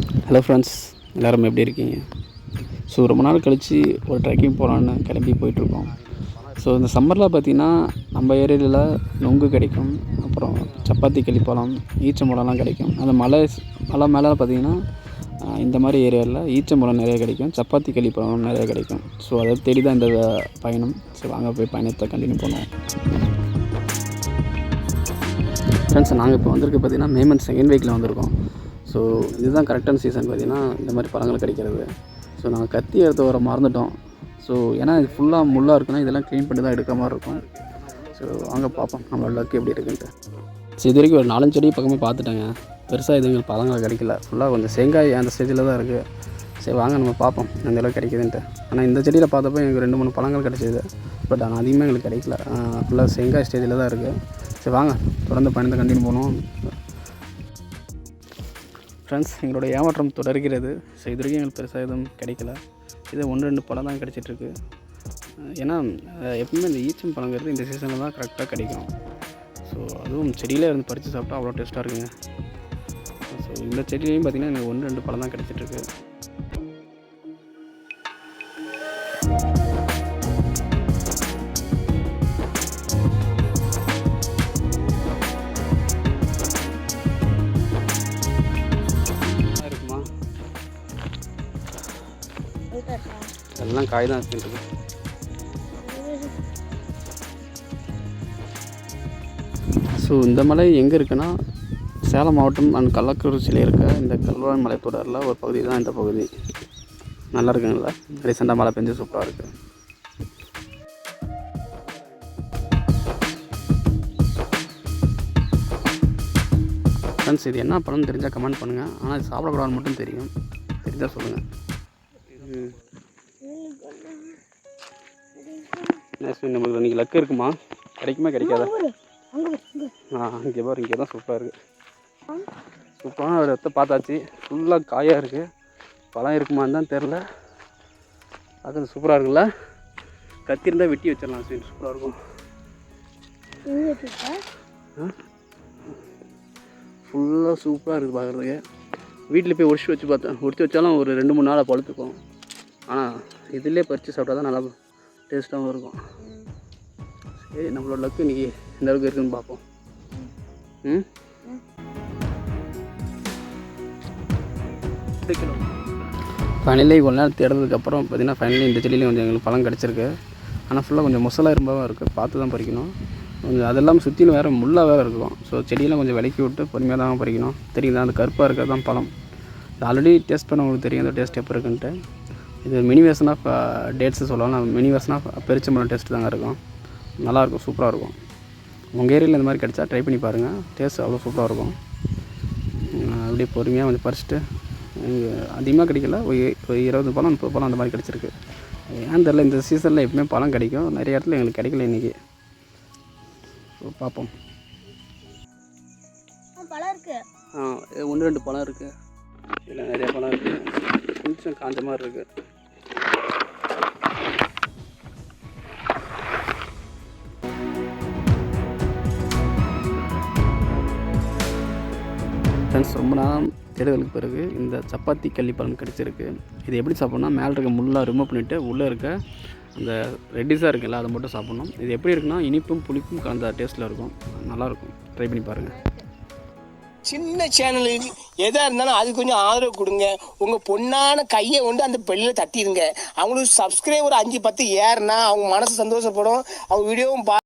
Hello friends, எல்லோரும் எப்படி இருக்கீங்க? ஸோ ரொம்ப நாள் கழித்து ஒரு ட்ரெக்கிங் போகலான்னு கிளம்பி போயிட்டுருக்கோம். ஸோ இந்த சம்மரில் பார்த்திங்கன்னா நம்ம ஏரியாவில் நொங்கு கிடைக்கும், அப்புறம் சப்பாத்தி கிளிப்பழம், ஈச்சம்பழம்லாம் கிடைக்கும். அந்த மலை மேலே பார்த்திங்கன்னா இந்த மாதிரி ஏரியாவில் ஈச்சம்பழம் நிறைய கிடைக்கும், சப்பாத்தி கிளிப்பழம் நிறைய கிடைக்கும். ஸோ அதை தேடி தான் இந்த பயணம். ஸோ வாங்க போய் பயணத்தை கண்டினியூ பண்ணுவோம். ஃப்ரெண்ட்ஸ், நாங்கள் இப்போ வந்திருக்கு பார்த்திங்கன்னா மே மந்த் செகண்ட் வீக்கில் வந்திருக்கோம். ஸோ இதுதான் கரெக்டான சீசன் பார்த்திங்கன்னா இந்த மாதிரி பழங்கள் கிடைக்கிறது. ஸோ நாங்கள் கத்தி எடுத்து வர மறந்துட்டோம். ஸோ ஏன்னா இது ஃபுல்லாக முள்ளாக இருக்குன்னா இதெல்லாம் க்ளீன் பண்ணி தான் எடுக்கிற மாதிரி இருக்கும். ஸோ வாங்க பார்ப்போம் நம்மளோட லக்கு எப்படி இருக்குன்ட்டு. ஸோ இது வரைக்கும் ஒரு 4 செடி பக்கமே பார்த்துட்டேங்க. பெருசாக எதுவும் பழங்கள் கிடைக்கல. ஃபுல்லாக கொஞ்சம் தேங்காய் அந்த ஸ்டேஜில் தான் இருக்குது. சரி வாங்க நம்ம பார்ப்போம் எந்த அளவுக்கு கிடைக்குதுன்ட்டு. ஆனால் இந்த செடியில் பார்த்தப்போ எனக்கு 2-3 பழங்கள் கிடைச்சிது. பட் ஆனால் அதிகமாக எங்களுக்கு கிடைக்கல. ஃபுல்லாக தேங்காய் ஸ்டேஜில் தான் இருக்குது. சரி வாங்க தொடர்ந்து பயணத்தை கண்டினியூ பண்ணுவோம். ஃப்ரெண்ட்ஸ், எங்களோட ஏமாற்றம் தொடர்கிறது. ஸோ இது வரைக்கும் எங்களுக்கு பெருசாக எதுவும் கிடைக்கல. இது 1-2 பழம் தான் கிடச்சிட்ருக்கு. ஏன்னா எப்பவுமே இந்த ஈச்சம் பழங்கிறது இந்த சீசனில் தான் கரெக்டாக கிடைக்கும். ஸோ அதுவும் செடியிலே இருந்து பறித்து சாப்பிட்டா அவ்வளோ டேஸ்ட்டாக இருக்குங்க. ஸோ இந்த செடியிலையும் பார்த்திங்கன்னா எனக்கு 1-2 பழம் தான் கிடச்சிட்ருக்கு. இருக்குமா? எல்லாம் காய் தான் வச்சுருக்கு. ஸோ இந்த மலை எங்கே இருக்குன்னா சேலம் மாவட்டம் அண்ட் கள்ளக்குறிச்சியில் இருக்க இந்த கல்வாய் மலைத்தொடரில் ஒரு பகுதி தான் இந்த பகுதி. நல்லா இருக்குங்களா? ரீசெண்டாக மழை பெஞ்சு சூப்பராக இருக்குது. ஃப்ரெண்ட்ஸ், இது என்ன பழம்னு தெரிஞ்சால் கமெண்ட் பண்ணுங்கள். ஆனால் இது சாப்பிடக்கூடாதுன்னு மட்டும் தெரியும். தெரிஞ்சால் சொல்லுங்கள். நம்மளுக்கு இன்றைக்கி லக்கு இருக்குமா? கிடைக்குமா கிடைக்காதா? இங்கே பாரு, இங்கே தான் சூப்பராக இருக்குது. சூப்பரான ஒரு இடத்த பார்த்தாச்சு. ஃபுல்லாக காயாக இருக்குது. பழம் இருக்குமான்னு தான் தெரில. அது சூப்பராக இருக்குல்ல? கத்தி இருந்தால் வெட்டி வச்சிடலாம். சூப்பராக இருக்கும். ஃபுல்லாக சூப்பராக இருக்குது பார்க்குறதுக்கு. வீட்டில் போய் ஒடிச்சு வச்சாலும் ஒரு 2-3 நாளாக பழுத்துக்கும். ஆனால் இதிலே பறித்து சாப்பிட்டா தான் நல்லா டேஸ்ட்டாகவும் இருக்கும். சரி, நம்மளோட லக்கு இன்றைக்கி எந்த அளவுக்கு இருக்குதுன்னு பார்ப்போம். ஃபைனலி கொஞ்ச நேரம் தேடுறதுக்கப்புறம் பார்த்திங்கன்னா ஃபைனலி இந்த செடியிலையும் கொஞ்சம் எங்களுக்கு பழம் கிடச்சிருக்கு. ஆனால் ஃபுல்லாக கொஞ்சம் மொசலாக இரும்பாகவும் இருக்குது. பார்த்து தான் பறிக்கணும். கொஞ்சம் அதெல்லாம் சுற்றிலும் வேறு முள்ளாக வேறு இருக்கும். ஸோ செடியெல்லாம் கொஞ்சம் விலக்கி விட்டு பொறுமையாக தான் பறிக்கணும். தெரியுதா? அந்த கருப்பாக இருக்கிறது தான் பழம். இது ஆல்ரெடி டேஸ்ட் பண்ண உங்களுக்கு தெரியும் அந்த டேஸ்ட் எப்போ இருக்குன்ட்டு. இது மினி வேர்ஷன் ஆஃப் டேட்ஸு சொல்லலாம். மினி வேர்ஷன் ஆஃப் பெருச்சம்பழம் டேஸ்ட்டு தாங்க இருக்கும். நல்லாயிருக்கும், சூப்பராக இருக்கும். உங்கள் ஏரியாவில் இந்த மாதிரி கிடச்சா ட்ரை பண்ணி பாருங்கள். டேஸ்ட் அவ்வளோ சூப்பராக இருக்கும். அப்படியே பொறுமையாக கொஞ்சம் பறிச்சுட்டு அதிகமாக கிடைக்கல. ஒரு 20 பழம் 30 பழம் அந்த மாதிரி கிடச்சிருக்கு. ஏன் தெரில, இந்த சீசனில் எப்பவுமே பழம் கிடைக்கும். நிறைய இடத்துல எங்களுக்கு கிடைக்கல இன்றைக்கி. ஸோ பார்ப்போம். 1-2 பழம் இருக்குது. இதில் நிறைய பழம் இருக்குது. கொஞ்சம் காஞ்ச மாதிரி இருக்குது. ஃப்ரெண்ட்ஸ், ரொம்ப நேரம் தேடுதலுக்கு பிறகு இந்த சப்பாத்தி கள்ளிப்பழம் கிடச்சிருக்கு. இது எப்படி சாப்பிட்ணுன்னா மேலே இருக்க முள்ளாக ரிமூவ் பண்ணிவிட்டு உள்ளே இருக்க அந்த ரெட்டிஸாக இருக்குல்ல அதை மட்டும் சாப்பிட்ணும். இது எப்படி இருக்குன்னா இனிப்பும் புளிப்பும் கலந்த டேஸ்ட்டில் இருக்கும். நல்லாயிருக்கும். ட்ரை பண்ணி பாருங்கள். சின்ன சேனலுக்கு எதாக இருந்தாலும் அது கொஞ்சம் ஆதரவு கொடுங்க. உங்கள் பொண்ணான கையை கொண்டு அந்த பெல்லில் தட்டிடுங்க. அவங்களுக்கு சப்ஸ்கிரைபர் 5-10 ஏறுனா அவங்க மனசு சந்தோஷப்படும். அவங்க வீடியோவும்